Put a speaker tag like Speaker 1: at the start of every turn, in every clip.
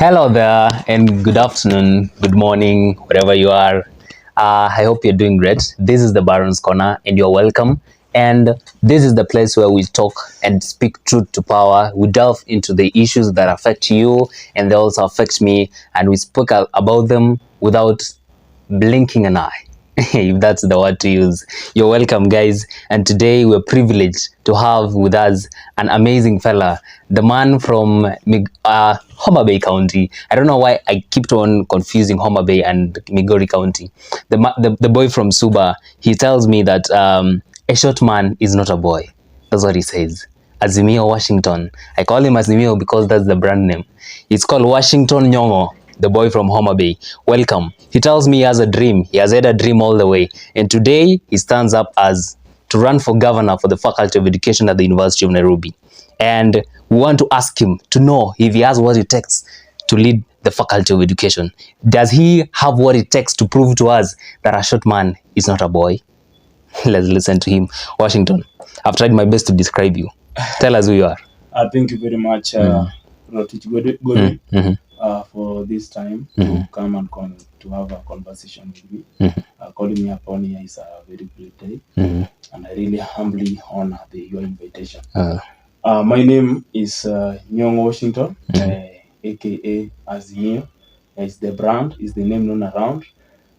Speaker 1: Hello there, and good afternoon, good morning, wherever you are. I hope you're doing great. This is the Baron's Corner, and you're welcome. And this is the place where we talk and speak truth to power. We delve into the issues that affect you, and they also affect me, and we speak about them without blinking an eye. If that's the word to use. You're welcome, guys. And today we're privileged to have with us an amazing fella, the man from Homa Bay County. I don't know why I keep on confusing Homa Bay and Migori County. The boy from Suba, he tells me that a short man is not a boy. That's what he says. Azimio Washington. I call him Azimio because that's the brand name. It's called Washington Nyongo, the boy from Homa Bay. Welcome. He tells me he has a dream. He has had a dream all the way. And today he stands up as to run for governor for the Faculty of Education at the University of Nairobi. And we want to ask him to know if he has what it takes to lead the Faculty of Education. Does he have what it takes to prove to us that a short man is not a boy? Let's listen to him. Washington, I've tried my best to describe you. Tell us who you are.
Speaker 2: Thank you very much, for this time to come and to have a conversation with me. Calling me upon here is a very great day, and I really humbly honor your invitation. My name is Nyongo Washington, aka Azimio. It's the brand, is the name known around.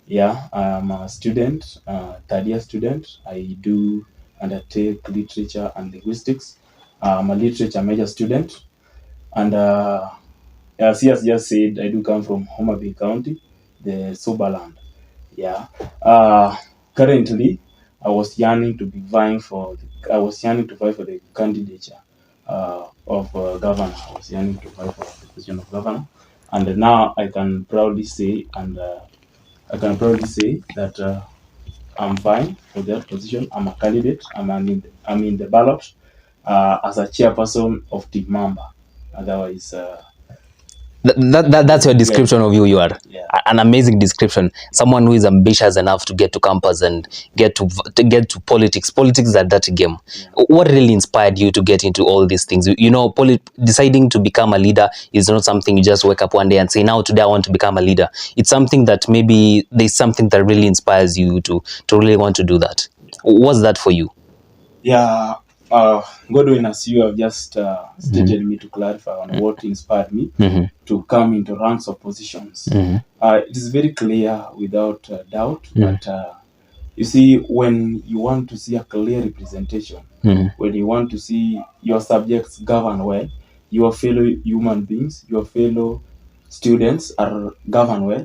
Speaker 2: Yeah, I'm a student, third year student. I do undertake literature and linguistics. I'm a literature major student, and as he has just said, I do come from Homa Bay County, the Subaland. Yeah. Currently, I was yearning to vie for the candidature of governor. I was yearning to vie for the position of governor, and now I can proudly say, that I'm fine for that position. I'm a candidate. I'm in the ballot as a chairperson of the member. Otherwise,
Speaker 1: that's your description of who you are.
Speaker 2: Yeah.
Speaker 1: An amazing description. Someone who is ambitious enough to get to campus and get to politics. Politics is a dirty game. Yeah. What really inspired you to get into all these things? You know, deciding to become a leader is not something you just wake up one day and say, now today I want to become a leader. It's something that maybe there's something that really inspires you to really want to do that. What's that for you?
Speaker 2: Yeah. Godwin, as you have just stated me to clarify on what inspired me to come into ranks of positions. It is very clear without doubt, but you see, when you want to see a clear representation, when you want to see your subjects govern well, your fellow human beings, your fellow students are governed well,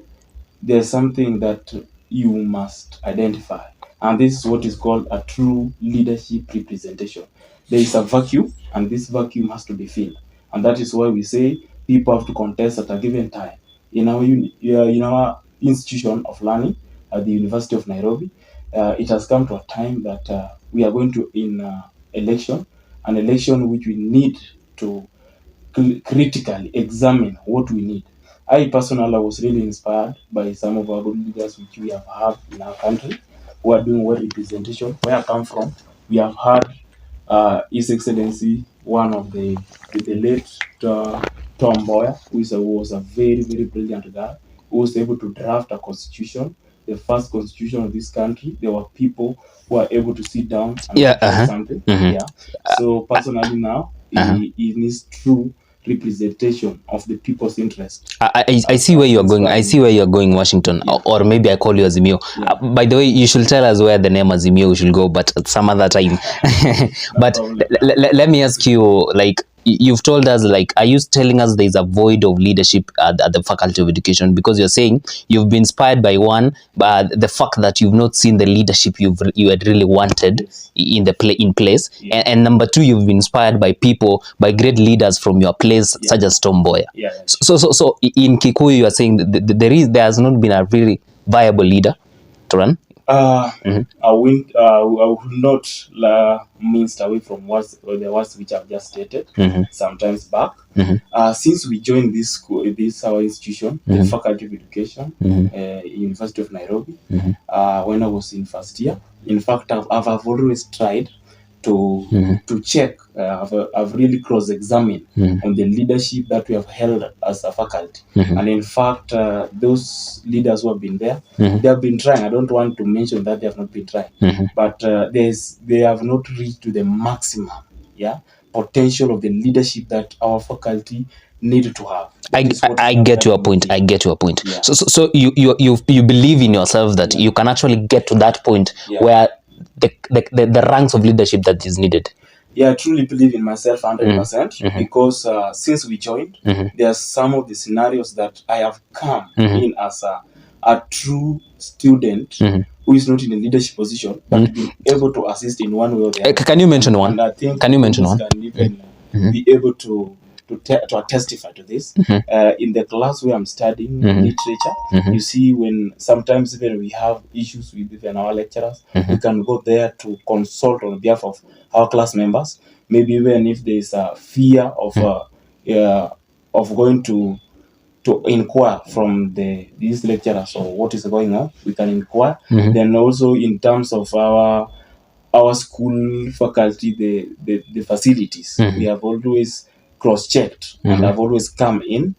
Speaker 2: there's something that you must identify. And this is what is called a true leadership representation. There is a vacuum, and this vacuum has to be filled. And that is why we say people have to contest at a given time. In our institution of learning at the University of Nairobi, it has come to a time that we are going to an election which we need to critically examine what we need. I personally was really inspired by some of our good leaders which we have had in our country who are doing well representation. Where I come from, we have had His Excellency, one of the late Tom Mboya, who was a very, very brilliant guy, who was able to draft a constitution, the first constitution of this country. There were people who are able to sit down and do something. Yeah. So personally now, he needs true representation of the people's interest.
Speaker 1: I see where you're going. I see where you're going, Washington. Yeah. Or maybe I call you Azimio. Yeah. By the way, you should tell us where the name Azimio should go, but at some other time. But let me ask you, like, you've told us, like, are you telling us there's a void of leadership at the Faculty of Education? Because you're saying you've been inspired by one, but the fact that you've not seen the leadership you had really wanted. Yes. in place. Yeah. And number two, you've been inspired by people, by great leaders from your place, yeah, such as Tom Mboya.
Speaker 2: Yeah.
Speaker 1: So in Kikuyu, you are saying that there has not been a really viable leader to run.
Speaker 2: I would not minced away from the words which I've just stated sometimes back. Since we joined this school, our institution, the Faculty of Education, University of Nairobi, when I was in first year. In fact, I've always tried to check. I've really cross-examined on the leadership that we have held as a faculty, and in fact, those leaders who have been there, they have been trying. I don't want to mention that they have not been trying, but they have not reached to the maximum, potential of the leadership that our faculty need to have.
Speaker 1: I get your point. I get your point.
Speaker 2: Yeah.
Speaker 1: So you believe in yourself that you can actually get to that point where the ranks of leadership that is needed.
Speaker 2: Yeah, I truly believe in myself 100% because since we joined, there are some of the scenarios that I have come in as a true student who is not in a leadership position, but be able to assist in one way or the other.
Speaker 1: Can you mention one?
Speaker 2: And I think
Speaker 1: can you mention one?
Speaker 2: Can even be able to testify to this. In the class where I'm studying literature, you see, when sometimes even we have issues with even our lecturers, we can go there to consult on behalf of our class members. Maybe even if there is a fear of going to inquire from these lecturers or what is going on, we can inquire. Then also in terms of our school faculty, the facilities, we have always cross-checked and have always come in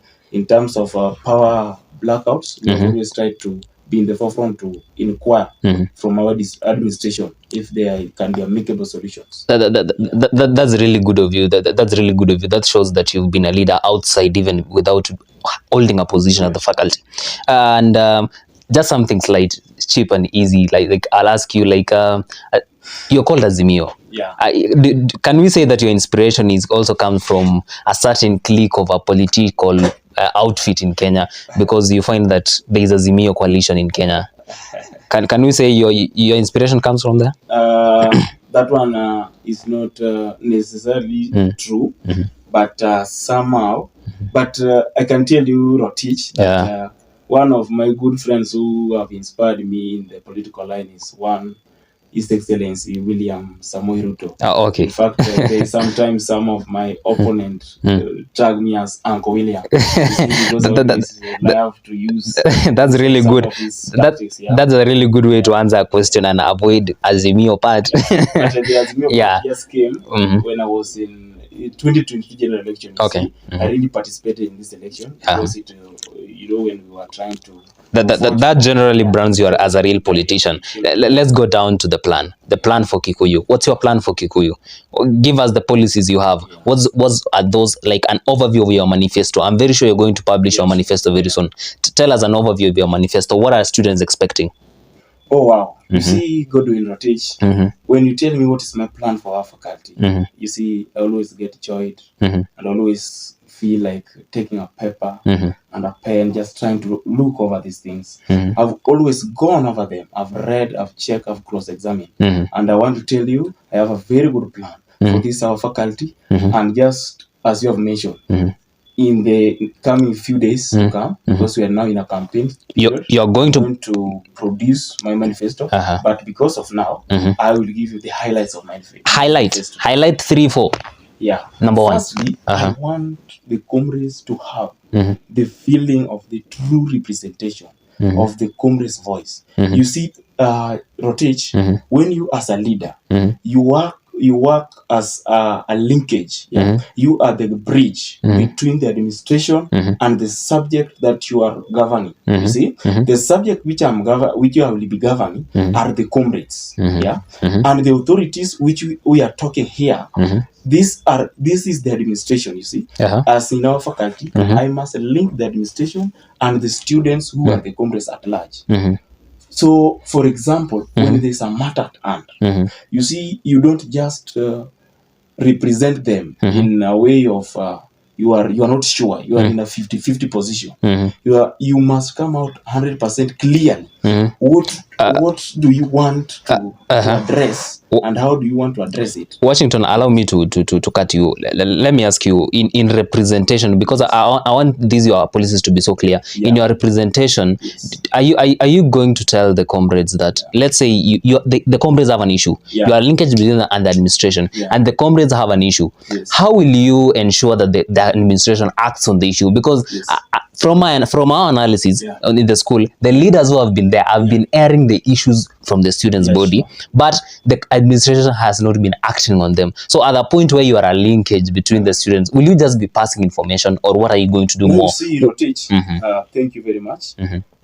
Speaker 2: terms of power blackouts. We have always tried to be in the forefront to inquire from our administration if there can be amicable solutions.
Speaker 1: That's really good of you. That's really good of you. That shows that you've been a leader outside, even without holding a position at the faculty. And just something slight, cheap and easy. Like I'll ask you, you're called Azimio.
Speaker 2: Yeah.
Speaker 1: Can we say that your inspiration is also comes from a certain clique of a political outfit in Kenya, because you find that there is a Azimio coalition in Kenya? Can we say your inspiration comes from there?
Speaker 2: That one is not necessarily true, but somehow. But I can tell you, Rotich, that one of my good friends who have inspired me in the political line is His Excellency William Samoei Ruto.
Speaker 1: Okay.
Speaker 2: In fact, sometimes some of my opponents tag me as Uncle William. Because I have to use.
Speaker 1: That's really good. That's a really good way to answer a question and avoid Azimio part.
Speaker 2: But the Azimio part just came when I was in 2020 general election.
Speaker 1: Okay.
Speaker 2: I really participated in this election because it, when we were trying to.
Speaker 1: That generally brands you as a real politician. Let's go down to the plan. The plan for Kikuyu. What's your plan for Kikuyu? Give us the policies you have. What are those, like an overview of your manifesto? I'm very sure you're going to publish your manifesto very soon. Tell us an overview of your manifesto. What are students expecting?
Speaker 2: Oh, wow. You see, Godwin Rotich, when you tell me what is my plan for our faculty, you see, I always get joyed and always feel like taking a paper and a pen, just trying to look over these things. I've always gone over them. I've read, I've checked, I've cross-examined. And I want to tell you, I have a very good plan for this our faculty. And just as you have mentioned, in the coming few days to come, because we are now in a campaign period,
Speaker 1: you're going
Speaker 2: to produce my manifesto. But because of now, I will give you the highlights of my manifesto. Highlight 3-4. Yeah.
Speaker 1: Number one.
Speaker 2: Firstly, I want the comrades to have the feeling of the true representation of the comrades' voice. You see, Rotich, when you as a leader, you work as a linkage. You are the bridge between the administration and the subject that you are governing. You see, the subject which you will be governing are the comrades. And the authorities which we are talking here, this is the administration. You see, as in our faculty, I must link the administration and the students who are the comrades at large. So, for example, when there's a matter at hand, you see, you don't just represent them in a way of you are not sure. You are in a 50-50 position. You must come out 100% clearly. What do you want to address, and how do you want to address it?
Speaker 1: Washington, allow me to cut you. Let me ask you, in representation, because I want these your policies to be so clear. In your representation, are you going to tell the comrades that, let's say the comrades have an issue, you are linkage between them and the administration, and the comrades have an issue. How will you ensure that the administration acts on the issue? Because from our analysis in the school, the leaders who have been there have been airing the issues from the students'
Speaker 2: Yeah,
Speaker 1: body,
Speaker 2: sure.
Speaker 1: but the administration has not been acting on them. So at the point where you are a linkage between the students, will you just be passing information, or what are you going to do
Speaker 2: No, you
Speaker 1: more?
Speaker 2: see, Rotich, thank you very much.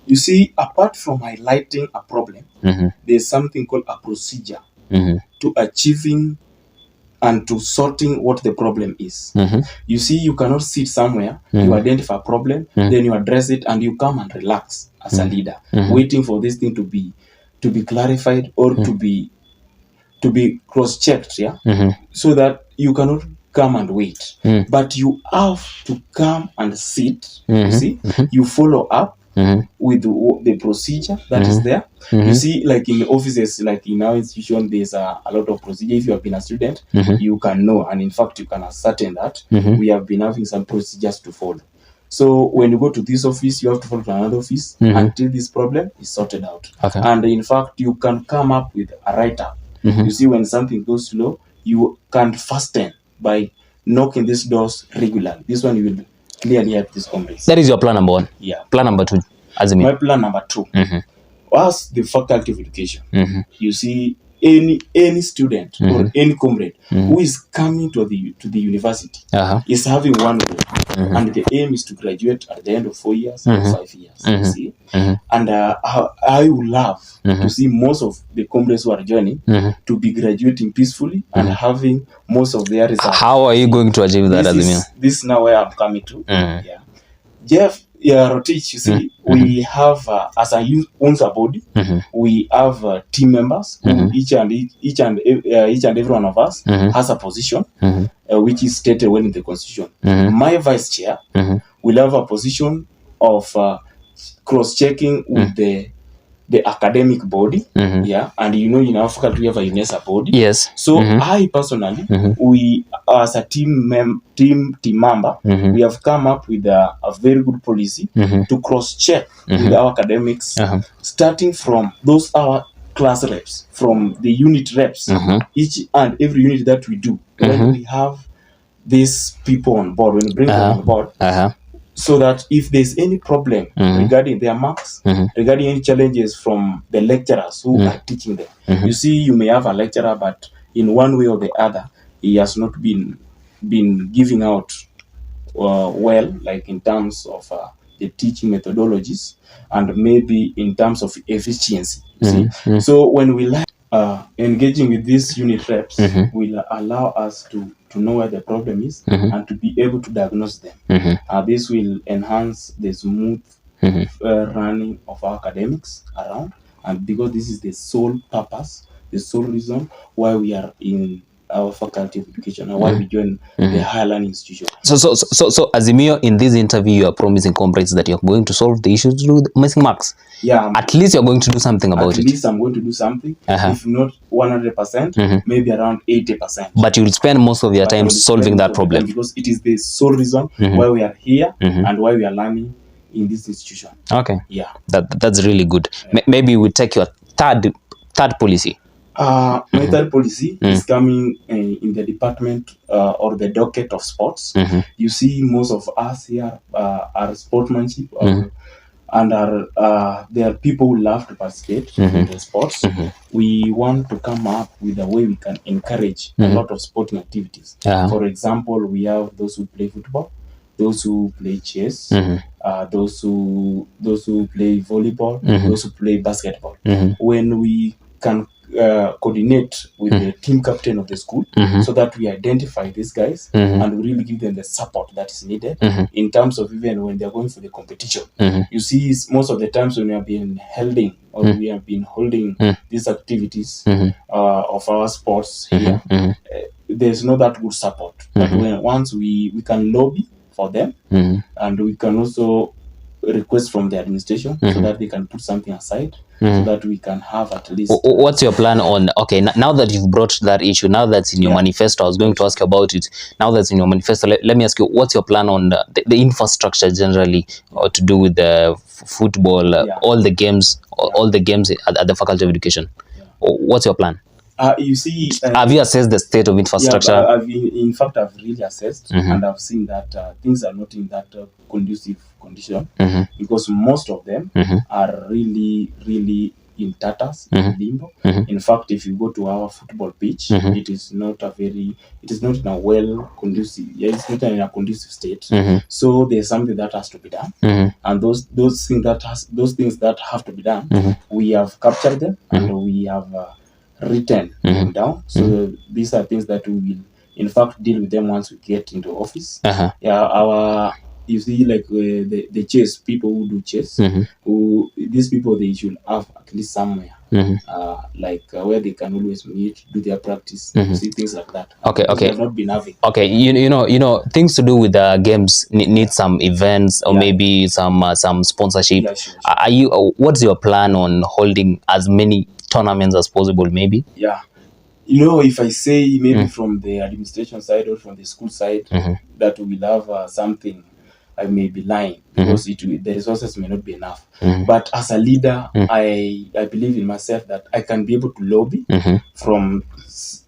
Speaker 2: You see, apart from highlighting a problem, there's something called a procedure to achieving and to sorting what the problem is. You see, you cannot sit somewhere, you identify a problem, then you address it, and you come and relax as a leader, waiting for this thing to be clarified or to be cross-checked, yeah, so that you cannot come and wait, but you have to come and sit. You see, you follow up with the procedure that is there. You see, like in offices, like in our institution, there's a lot of procedure. If you have been a student, you can know, and in fact, you can ascertain that we have been having some procedures to follow. So when you go to this office, you have to follow to another office until this problem is sorted out.
Speaker 1: Okay.
Speaker 2: And in fact, you can come up with a write-up. You see, when something goes slow, you can fasten by knocking these doors regularly. This one you will clearly have this comrades.
Speaker 1: That is your plan number 1.
Speaker 2: Yeah.
Speaker 1: Plan number 2, Azimio.
Speaker 2: My plan number 2 was the faculty of education. You see, any student or any comrade who is coming to the university is having one goal, and the aim is to graduate at the end of 4 years or 5 years. You see, and I would love to see most of the comrades who are joining to be graduating peacefully and having most of their results.
Speaker 1: How are you going to achieve that, Azimio?
Speaker 2: This is now where I'm coming to. Yeah, Jeff. Yeah, Rotich, you see, we have as a UNSA body, we have team members who each and every one of us has a position which is stated well in the constitution. My vice chair will have a position of cross-checking with the academic body, yeah, and you know, in our faculty we have a UNESA body.
Speaker 1: Yes.
Speaker 2: So I personally, we as a team member, we have come up with a very good policy to cross-check with our academics, starting from those our class reps, from the unit reps, each and every unit that we do. When we have these people on board, when we bring them on board, so that if there's any problem regarding their marks, regarding any challenges from the lecturers who are teaching them. You see, you may have a lecturer, but in one way or the other, he has not been giving out well, like in terms of the teaching methodologies and maybe in terms of efficiency. You see? So when we engaging with these unit reps will allow us to know where the problem is and to be able to diagnose them. This will enhance the smooth running of our academics around, and because this is the sole purpose, the sole reason why we are in our faculty of education and why we join the higher learning institution.
Speaker 1: So Azimio, in this interview, you are promising comrades that you're going to solve the issues through the missing marks.
Speaker 2: Yeah.
Speaker 1: At least you're going to do something about it.
Speaker 2: At least I'm going to do something. If not 100%, maybe around 80%.
Speaker 1: But you'll spend most of your time solving that problem.
Speaker 2: Because it is the sole reason why we are here and why we are learning in this institution.
Speaker 1: Okay.
Speaker 2: Yeah.
Speaker 1: That's really good. Maybe we take your third policy.
Speaker 2: My third policy is coming in the department or the docket of sports. You see, most of us here are sportsmanship, and there are people who love to participate in the sports. We want to come up with a way we can encourage a lot of sporting activities. For example, we have those who play football, those who play chess, those who play volleyball, those who play basketball. When we can coordinate with the team captain of the school so that we identify these guys and we really give them the support that is needed in terms of even when they're going for the competition. You see, most of the times when we have been holding these activities of our sports here, there's not that good support. But once we can lobby for them and we can also request from the administration so that they can put something aside so that we can have at least...
Speaker 1: What's your plan on... Okay, now that you've brought that issue, now that's in your manifesto, I was going to ask you about it. Now that's in your manifesto, let me ask you, what's your plan on the infrastructure generally to do with the football, all the games, all the games at the Faculty of Education? What's your plan?
Speaker 2: You see,
Speaker 1: have you assessed the state of infrastructure?
Speaker 2: In fact, I've really assessed and I've seen that things are not in that conducive condition because most of them are really in tatters, in limbo. In fact, if you go to our football pitch, it is not in a well conducive. Yeah, it's not in a conducive state. So there's something that has to be done, and those things that have to be done, we have captured them and we have written them down. So these are things that we will, in fact, deal with them once we get into office. Yeah, you see, like the chess people who do chess, these people, they should have at least somewhere, where they can always meet, do their practice, see things like that.
Speaker 1: Okay.
Speaker 2: They have not been having.
Speaker 1: Okay, you know things to do with the games need some events or maybe some sponsorship.
Speaker 2: Yeah, sure.
Speaker 1: Are you? What's your plan on holding as many tournaments as possible? Maybe.
Speaker 2: Yeah. If I say maybe from the administration side or from the school side that we will have something, I may be lying because the resources may not be enough. But as a leader, I believe in myself that I can be able to lobby from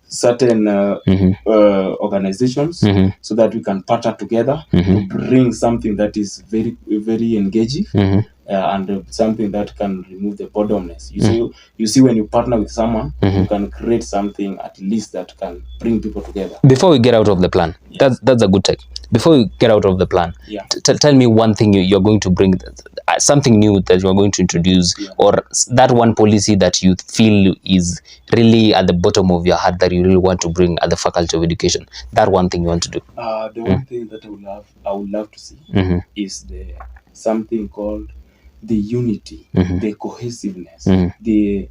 Speaker 2: certain organizations so that we can partner together to bring something that is very, very engaging. And something that can remove the boredomness. You see, when you partner with someone, you can create something at least that can bring people together.
Speaker 1: Before we get out of the plan, that's a good take. Before we get out of the plan, tell me one thing you're going to bring, something new that you're going to introduce, or that one policy that you feel is really at the bottom of your heart that you really want to bring at the Faculty of Education. That one thing you want to do.
Speaker 2: The one thing that I would love to see is something called the unity, the cohesiveness, the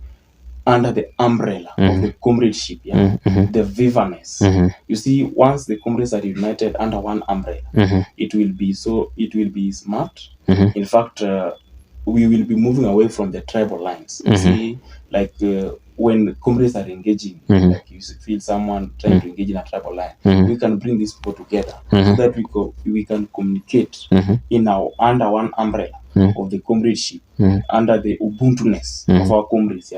Speaker 2: under the umbrella of the comradeship, the viverness. You see, once the comrades are united under one umbrella, it will be smart. In fact, we will be moving away from the tribal lines. You see, like when comrades are engaging, like you feel someone trying to engage in a tribal line, we can bring these people together so that we can communicate under one umbrella of the comradeship, under the ubuntu-ness of our comrades,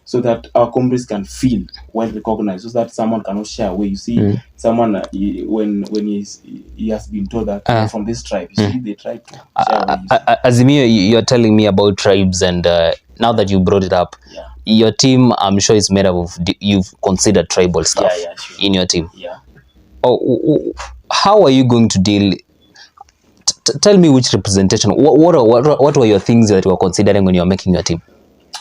Speaker 2: so that our comrades can feel well recognized, so that someone cannot share away. You see, someone when he has been told that from this tribe, you see, they try to share away.
Speaker 1: Azimio, you're telling me about tribes, and now that you brought it up, your team, I'm sure, is made up of, you've considered tribal stuff in your team. How are you going to deal? Tell me which representation. What were your things that you were considering when you were making your team?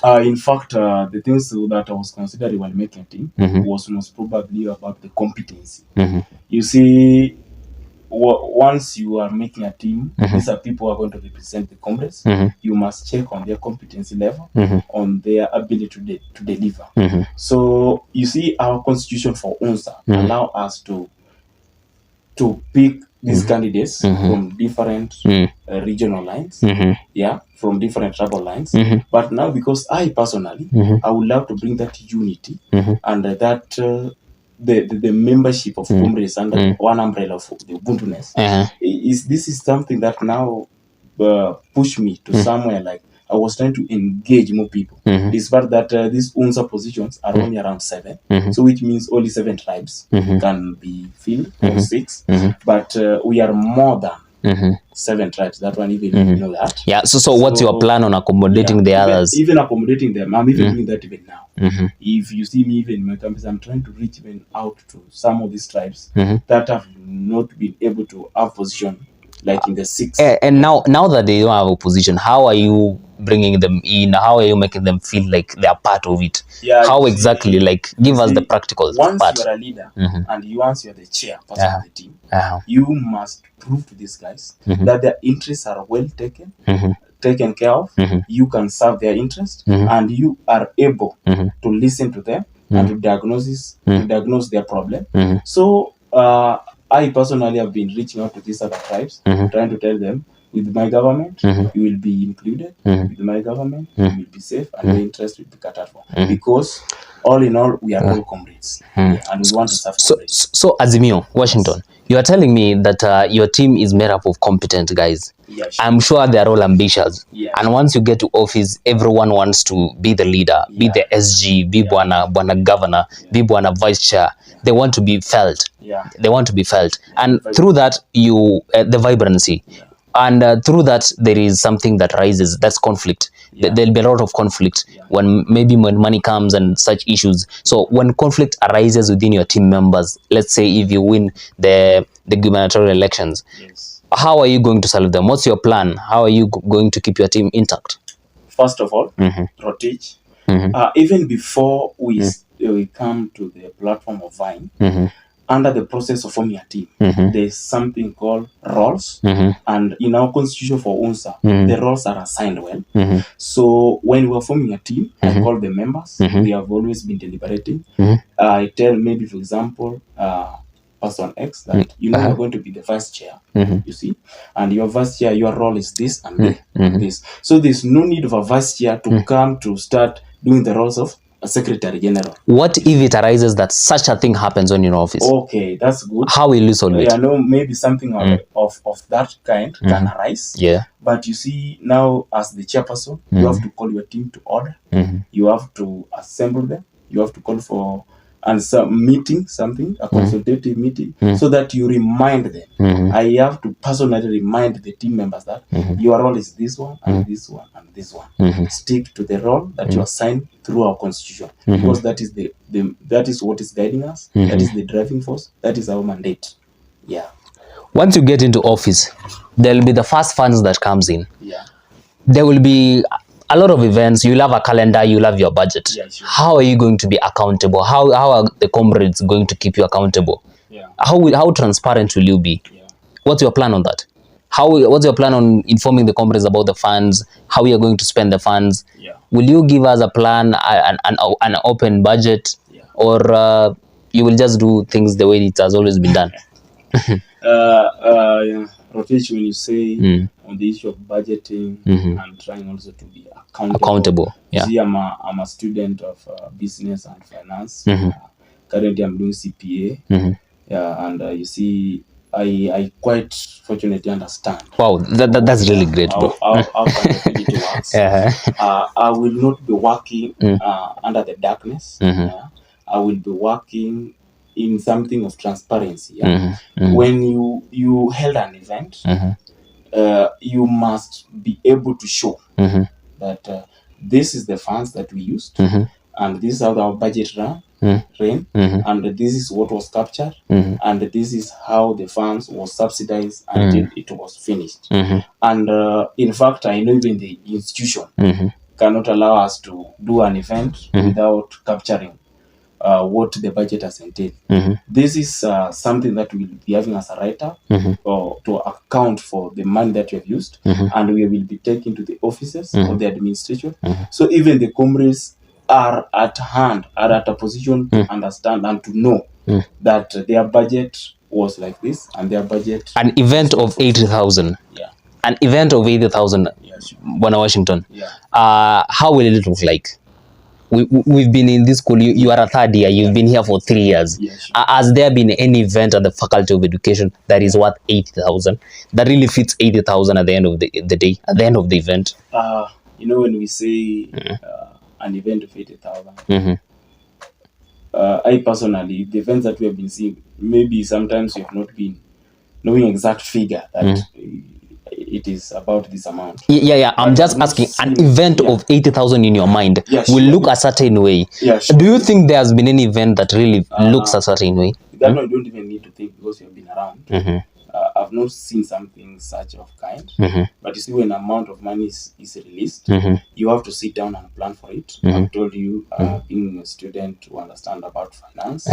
Speaker 2: In fact, the things that I was considering when making a team was most probably about the competency. You see, once you are making a team, these are people who are going to represent the comrades. You must check on their competency level, on their ability to deliver. So you see, our constitution for UNSA allow us to pick these candidates from different regional lines, from different tribal lines. But now, because I personally, I would love to bring that unity and that the membership of comrades under one umbrella of the Ubuntu-ness. This is something that now push me to somewhere like I was trying to engage more people. Despite that these UNSA positions are only around 7, so which means only 7 tribes can be filled, or 6, but we are more than 7 tribes. That one, even you know that.
Speaker 1: Yeah. So what's your plan on accommodating the others?
Speaker 2: Even accommodating them, I'm even doing that even now. If you see me even in my campus, I'm trying to reach even out to some of these tribes that have not been able to have position, like in the 6.
Speaker 1: And now that they don't have a position, how are you bringing them in? How are you making them feel like they are part of it? How exactly? Like, give us the practical
Speaker 2: part.
Speaker 1: Once
Speaker 2: you're a leader and once you're the chairperson of the team, you must prove to these guys that their interests are well taken care of. You can serve their interest, and you are able to listen to them and to diagnose their problem. So I personally have been reaching out to these other tribes, trying to tell them, with my government, you will be included. With my government, you will be safe, and your interest will be catered for. Because all in all, we are all comrades, and we want to serve comrades.
Speaker 1: So Azimio, Washington, you are telling me that your team is made up of competent guys. I'm sure they are all ambitious. And once you get to office, everyone wants to be the leader, be the SG, be Bwana governor, be Bwana vice chair. They want to be felt. They want to be felt. And through that, the vibrancy. And through that, there is something that rises. That's conflict. There'll be a lot of conflict when money comes and such issues. So when conflict arises within your team members, let's say if you win the gubernatorial elections, how are you going to solve them? What's your plan? How are you going to keep your team intact?
Speaker 2: First of all, rotate. Even before we come to the platform of Vine, under the process of forming a team, there's something called roles. And in our constitution for UNSA, the roles are assigned well. So when we're forming a team, I call the members. We have always been deliberating. I tell maybe, for example, person X that you're going to be the vice chair, you see, and your vice chair, your role is this and this. So there's no need of a vice chair to come to start doing the roles of a secretary general.
Speaker 1: What if it arises that such a thing happens on your office?
Speaker 2: Okay, that's good.
Speaker 1: How will you solve it?
Speaker 2: I know maybe something of that kind can arise.
Speaker 1: Yeah.
Speaker 2: But you see, now as the chairperson, you have to call your team to order. You have to assemble them. You have to call for some meeting, a consultative meeting, so that you remind them. I have to personally remind the team members that your role is this one and this one and this one. Stick to the role that you assigned through our constitution, because that is that is what is guiding us. That is the driving force. That is our mandate. Yeah.
Speaker 1: Once you get into office, there will be the first funds that comes in.
Speaker 2: Yeah.
Speaker 1: There will be a lot of events. You'll have a calendar, you'll have your budget.
Speaker 2: Yeah, sure.
Speaker 1: How are you going to be accountable? How are the comrades going to keep you accountable?
Speaker 2: Yeah.
Speaker 1: How transparent will you be?
Speaker 2: Yeah.
Speaker 1: What's your plan on that? What's your plan on informing the comrades about the funds? How you are going to spend the funds?
Speaker 2: Yeah.
Speaker 1: Will you give us a plan, an open budget, or you will just do things the way it has always been done?
Speaker 2: Rotation, when you say on the issue of budgeting and trying also to be accountable.
Speaker 1: Yeah.
Speaker 2: See, I'm a student of business and finance. Currently, I'm doing CPA. Yeah, and you see, I quite fortunately understand.
Speaker 1: Wow, that's really great, bro.
Speaker 2: How accountability works. I will not be working under the darkness. I will be working in something of transparency. When you held an event, you must be able to show that this is the funds that we used, and this is how our budget ran, and this is what was captured, and this is how the funds was subsidized until it was finished. And in fact, I know even the institution cannot allow us to do an event without capturing what the budget has entailed. This is something that we'll be having as a write-up to account for the money that you have used, and we will be taking to the offices of the administration. So even the comrades are at hand, are at a position to understand and to know that their budget was like this, and their budget.
Speaker 1: An event of 80,000.
Speaker 2: Yeah.
Speaker 1: An event of 80,000.
Speaker 2: Yeah, sure.
Speaker 1: Washington.
Speaker 2: Yeah.
Speaker 1: How will it look like? We've been in this school. You are a third year. You've been here for 3 years.
Speaker 2: Yeah, sure.
Speaker 1: Has there been any event at the Faculty of Education that is worth 80,000? That really fits 80,000 at the end of the day, at the end of the event?
Speaker 2: When we say an event of 80,000, I personally, the events that we have been seeing, maybe sometimes we have not been knowing exact figure that it is about this amount.
Speaker 1: Yeah. I'm just asking, an event of 80,000 in your mind will look a certain way.
Speaker 2: Yeah, sure.
Speaker 1: Do you think there has been any event that really looks a certain way?
Speaker 2: That I don't even need to think, because you have been around. I've not seen something such of kind. But you see, when amount of money is released, you have to sit down and plan for it. I've told you, being a student to understand about finance,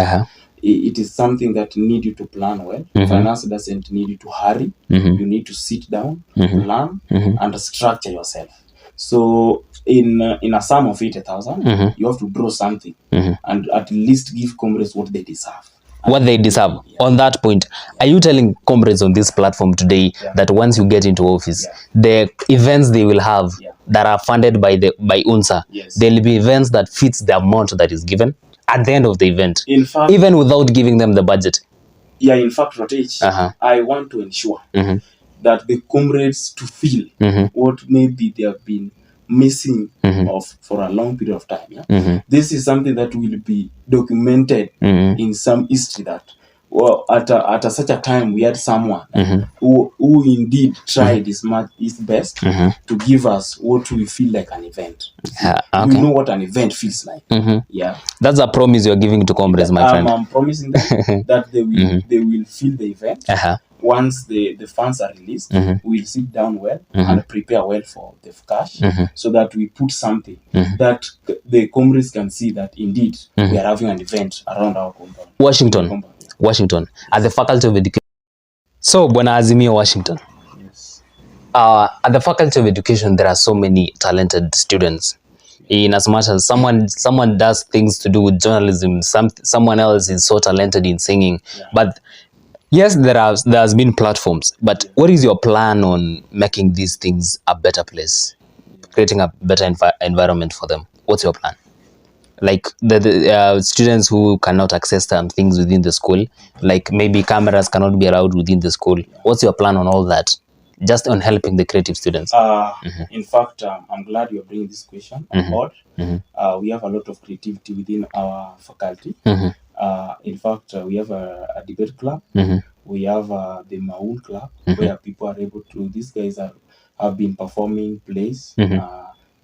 Speaker 2: it is something that need you to plan well. Finance doesn't need you to hurry. You need to sit down, plan, and structure yourself. So in a sum of 80,000, you have to draw something and at least give comrades what they deserve.
Speaker 1: What they deserve. On that point, are you telling comrades on this platform today that once you get into office, the events they will have that are funded by UNSA, there'll be events that fits the amount that is given at the end of the event,
Speaker 2: in fact,
Speaker 1: even without giving them the budget?
Speaker 2: Yeah, in fact, Rotich, I want to ensure that the comrades to feel what maybe they have been missing for a long period of time. This is something that will be documented in some history, that well, at such a time we had someone who indeed tried his best to give us what we feel like an event.
Speaker 1: Okay.
Speaker 2: We know what an event feels like. Yeah,
Speaker 1: that's a promise you're giving to comrades, my friend.
Speaker 2: I'm promising them that they will feel the event. Once the funds are released, we'll sit down well and prepare well for the cash, so that we put something that the comrades can see that indeed we are having an event around our compound.
Speaker 1: Washington, at the Faculty of Education. So, Bwana Azimio, Washington.
Speaker 2: Yes.
Speaker 1: At the Faculty of Education, there are so many talented students. In as much as someone does things to do with journalism, someone else is so talented in singing. But yes, there's been platforms. But what is your plan on making these things a better place, creating a better environment for them? What's your plan? Like the students who cannot access some things within the school, like maybe cameras cannot be allowed within the school. What's your plan on all that? Just on helping the creative students.
Speaker 2: In fact, I'm glad you're bringing this question on board. We have a lot of creativity within our faculty. In fact, we have a debate club. We have the Maun club, where people are able to. These guys have been performing plays.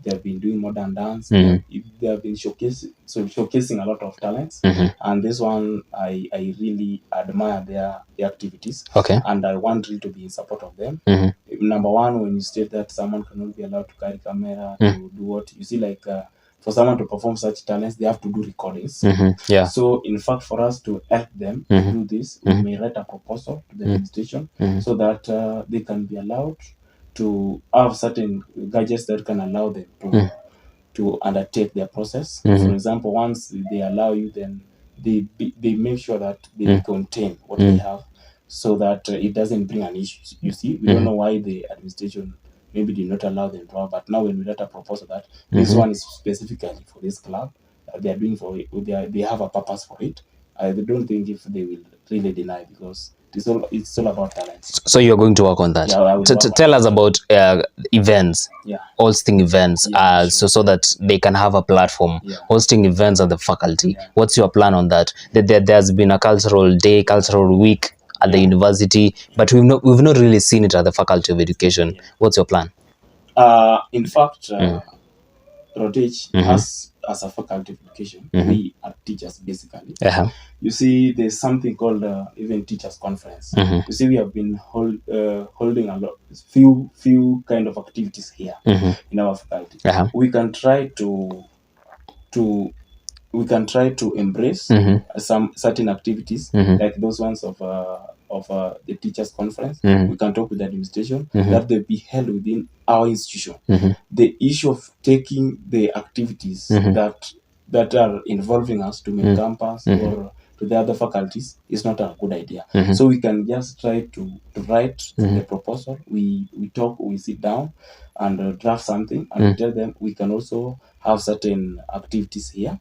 Speaker 2: They have been doing modern dance. They have been showcasing a lot of talents. And this one, I really admire their activities. And I want really to be in support of them. Number one, when you state that someone cannot be allowed to carry camera to do what you see, like for someone to perform such talents, they have to do recordings. So in fact, for us to help them do this, we may write a proposal to the administration so that they can be allowed to have certain gadgets that can allow them to undertake their process. For example, once they allow you, then they make sure that they contain what they have, so that it doesn't bring an issue. You see, we don't know why the administration maybe did not allow them to have, but now when we write a proposal that this one is specifically for this club, they are doing for it, they have a purpose for it. I don't think if they will really deny, because it's all about talent.
Speaker 1: So you're going to work on that. Tell us about events, hosting events, so that they can have a platform, hosting events at the faculty. What's your plan on that? There's been a cultural day, cultural week at the university, but we've not really seen it at the Faculty of Education. What's your plan?
Speaker 2: In fact, Rotich, as a faculty of education, we are teachers basically. You see, there's something called even teachers conference. You see, we have been holding a lot, few kind of activities here in our faculty. We can try to embrace some certain activities, like those ones of the teachers conference. We can talk with the administration that they be held within our institution. The issue of taking the activities that are involving us to main campus or to the other faculties is not a good idea. So we can just try to write the proposal. We talk, we sit down and draft something, and we tell them we can also have certain activities here.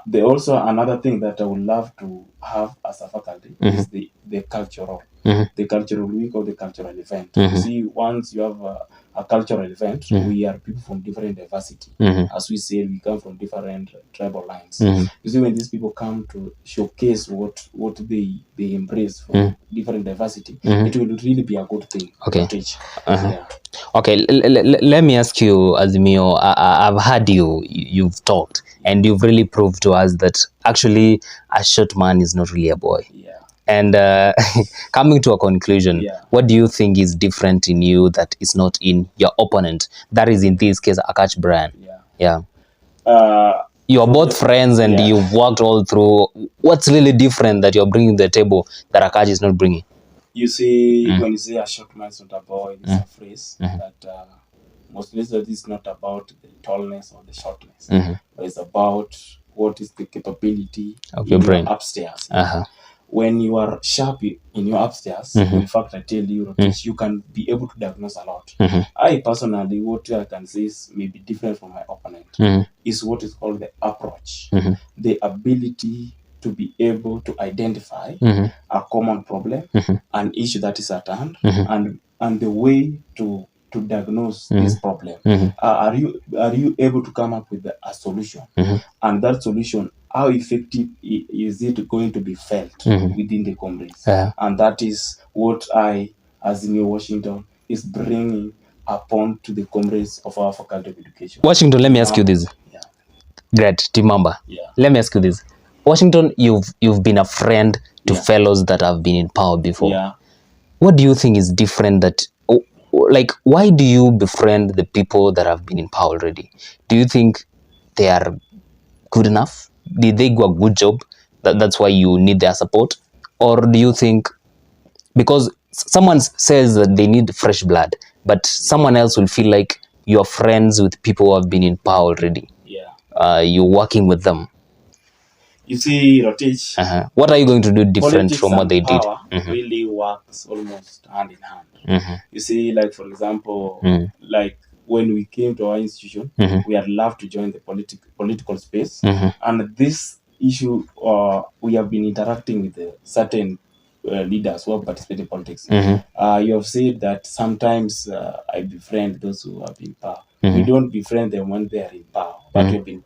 Speaker 2: There also another thing that I would love to have as a faculty is the cultural week or the cultural event. You see, once you have a cultural event, we are people from different diversity. As we say, we come from different tribal lines. You see, when these people come to showcase what they embrace from different diversity, it will really be a good thing to teach.
Speaker 1: Okay, let me ask you, Azimio. I've heard you've talked, and you've really proved to us that actually a short man is not really a boy. And coming to a conclusion, what do you think is different in you that is not in your opponent? That is, in this case, Akach Brian. You're both friends and you've worked all through. What's really different that you're bringing to the table that Akach is not bringing?
Speaker 2: You see, when you say a short man is not a boy, it's a phrase that mostly that is not about the tallness or the shortness, but it's about what is the capability
Speaker 1: of your brain
Speaker 2: upstairs. When you are sharp in your upstairs, in fact, I tell you, you can be able to diagnose a lot. I personally, what I can say is maybe different from my opponent, is what is called the approach, the ability to be able to identify a common problem, an issue that is at hand, and the way to diagnose this problem. Are you able to come up with a solution, and that solution how effective is it going to be felt within the comrades? And that is what Azimio Washington is bringing upon to the comrades of our Faculty of Education.
Speaker 1: Washington, let me ask you this.
Speaker 2: Yeah.
Speaker 1: Great, team member.
Speaker 2: Yeah.
Speaker 1: Let me ask you this. Washington, you've been a friend to fellows that have been in power before.
Speaker 2: Yeah.
Speaker 1: What do you think is different that, like, why do you befriend the people that have been in power already? Do you think they are good enough? Did they do a good job? That's why you need their support? Or do you think, because someone says that they need fresh blood, but someone else will feel like you're friends with people who have been in power already?
Speaker 2: Yeah.
Speaker 1: You're working with them.
Speaker 2: You see, Rotich,
Speaker 1: what are you going to do different from what they did?
Speaker 2: Really works almost hand in hand. You see, like for example, like when we came to our institution, we had loved to join the political space, and this issue, we have been interacting with certain leaders who have participated in politics. You have said that sometimes I befriend those who have been in power. We don't befriend them when they are in power, but we've been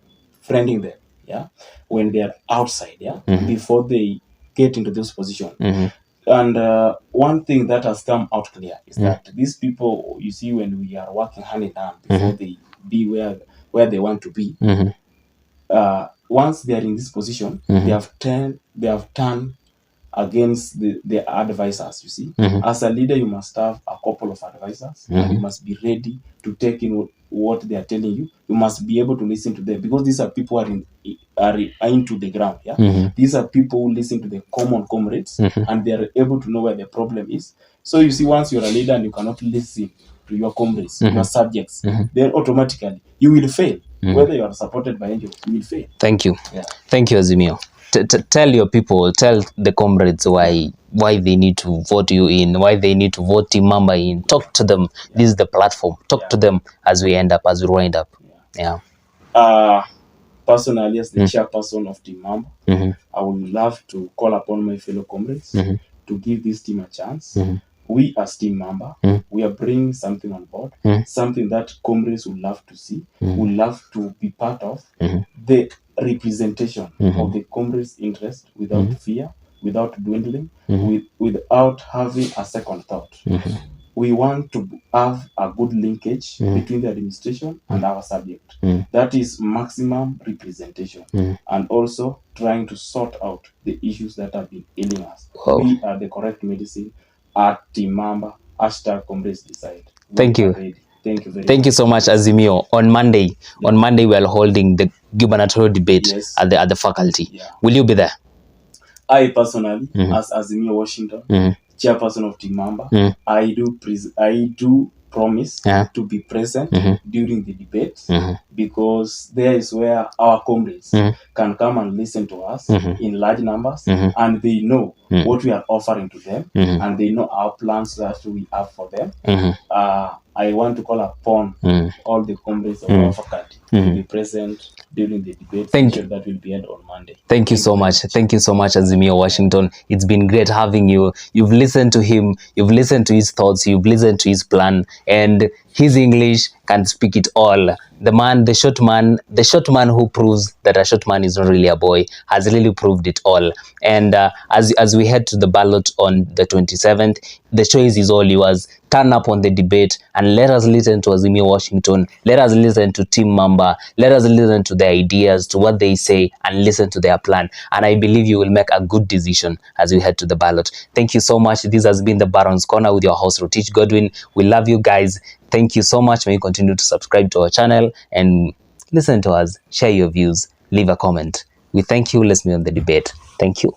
Speaker 2: friending them, when they are outside, before they get into this position. And one thing that has come out clear is that these people, you see, when we are working hand in hand before they be where they want to be, once they are in this position, they have turned against their advisors. You see, as a leader, you must have a couple of advisors, and you must be ready to take in what they are telling you. You must be able to listen to them, because these are people who are into the ground. These are people who listen to the common comrades, and they are able to know where the problem is. So you see, once you're a leader and you cannot listen to your comrades, your subjects, then automatically you will fail. Whether you are supported by angels, you will fail.
Speaker 1: Thank you. Thank you, Azimio. Tell your people, tell the comrades why they need to vote you in, why they need to vote Team Mamba in. Talk to them. This is the platform. Talk to them as we wind up.
Speaker 2: Personally, as the chairperson of Team Mamba, I would love to call upon my fellow comrades to give this team a chance. We as Team Mamba, we are bringing something on board, something that comrades would love to see, would love to be part of, the representation of the comrades' interest without fear, without dwindling, without having a second thought. We want to have a good linkage between the administration and our subject. That is maximum representation, and also trying to sort out the issues that have been ailing us. We are the correct medicine at Team Mamba. #comrades decide.
Speaker 1: Thank you.
Speaker 2: Thank you very much.
Speaker 1: Thank you so much, Azimio. On Monday, we are holding the gubernatorial debate at the faculty. Will you be there?
Speaker 2: I personally, as Azimio Washington, chairperson of Team Mamba, I do promise to be present during the debate, because there is where our comrades can come and listen to us in large numbers, and they know what we are offering to them, and they know our plans that we have for them. I want to call upon all the comrades of our faculty to be present during the debate session that will be held on Monday.
Speaker 1: Thank you so much. Thank you so much, Azimio Washington. It's been great having you. You've listened to him. You've listened to his thoughts. You've listened to his plan. And his English can speak it all. The short man who proves that a short man is not really a boy, has really proved it all. And as we head to the ballot on the 27th, the choice is all yours. Turn up on the debate and let us listen to Azimio Washington. Let us listen to Team Mamba. Let us listen to their ideas, to what they say, and listen to their plan. And I believe you will make a good decision as we head to the ballot. Thank you so much. This has been the Baron's Corner with your host, Rotich Godwin. We love you guys. Thank you so much. May you continue to subscribe to our channel and listen to us. Share your views. Leave a comment. We thank you. Let's meet on the debate. Thank you.